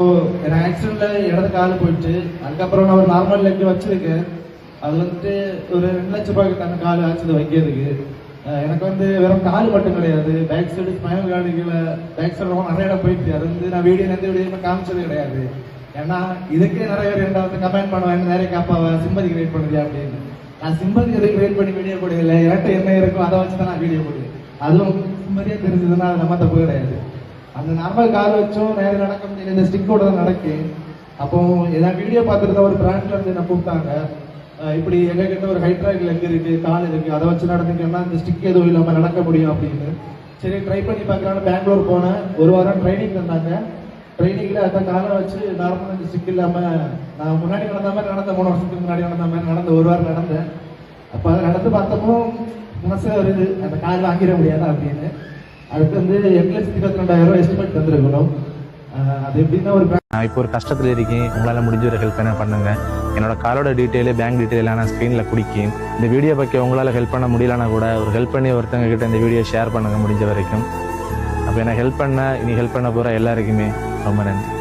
எனக்கு ஆக்சிடென்ட்ல இடது கால் போயிட்டு அதுக்கப்புறம் நான் ஒரு நார்மல் லெக் வச்சிருக்கேன். அது வந்துட்டு ஒரு 2 லட்சம் ரூபாய்க்கு அந்த கால் ஆக்சிடென்ட் வைக்கிறதுக்கு. எனக்கு வந்து வெறும் கால் மட்டும் கிடையாது, பேக் சைடு ஸ்பைனல் கார்டுக்குள்ள பேக் சைடு ரொம்ப நிறைய இடம் போயிடுச்சு. அது வந்து நான் எந்த வீடியோமே காமிச்சது கிடையாது. ஏன்னா இதுக்கே நிறைய பேர் என்ன வந்து கமெண்ட் பண்ணுவேன், நிறைய காப்பாவை சிம்பதி கிரியேட் பண்ணுறியா அப்படின்னு. நான் சிம்பதி எதுவும் கிரியேட் பண்ணி வீடியோ போடுவில்லை, என்கிட்ட என்ன இருக்கும் அதை வச்சு தான் நான் வீடியோ போடுவேன். அதுவும் சிம்பதியா தெரிஞ்சதுன்னா அது நம்ம தப்பு கிடையாது. அந்த நார்மல் கால் வச்சும் நேரம் நடக்க முடியல, இந்த ஸ்டிக்கோட தான் நடக்கும். அப்போ எல்லாம் வீடியோ பார்த்துட்டு ஒரு பிராண்ட்ல இருந்து என்ன கூப்பிட்டாங்க, இப்படி எங்ககிட்ட ஒரு ஹைட்ராக் லெக் இருக்கு, கால் இருக்கு, அதை வச்சு நடந்துக்கன்னா இந்த ஸ்டிக் எதுவும் இல்லாமல் நடக்க முடியும் அப்படின்னு. சரி ட்ரை பண்ணி பார்க்கலான்னு பெங்களூர் போனேன். 1 வாரம் ட்ரைனிங் தந்தாங்க. ட்ரைனிங்ல அந்த காலை வச்சு நார்மலாக இந்த ஸ்டிக் இல்லாமல் நான் முன்னாடி நடந்த மாதிரி நடந்த 3 வருஷத்துக்கு முன்னாடி நடந்த மாதிரி நடந்த 1 வாரம் நடந்தேன். அப்போ அதை நடந்து பார்த்தப்போ மனசு வருது, அந்த கால் வாங்கிட முடியாதா அப்படின்னு. அதுக்கு வந்து 8,22,000 எஸ்டிமேட் தந்துருக்கணும். அது எப்படின்னா நான் இப்போ ஒரு கஷ்டத்தில் இருக்கேன், உங்களால் முடிஞ்ச ஒரு ஹெல்ப் என்ன பண்ணுங்க. என்னோட காலோட டீட்டெயிலு பேங்க் டீட்டெயில் நான் ஸ்க்ரீனில் குடிக்கேன். இந்த வீடியோ பற்றி உங்களால் ஹெல்ப் பண்ண முடியலன்னா கூட ஒரு ஹெல்ப் பண்ணி ஒருத்தங்க கிட்ட இந்த வீடியோ ஷேர் பண்ணுங்க முடிஞ்ச வரைக்கும். அப்போ எனக்கு ஹெல்ப் பண்ண இனி ஹெல்ப் பண்ண போகிற எல்லாருக்குமே ரொம்ப நன்றி.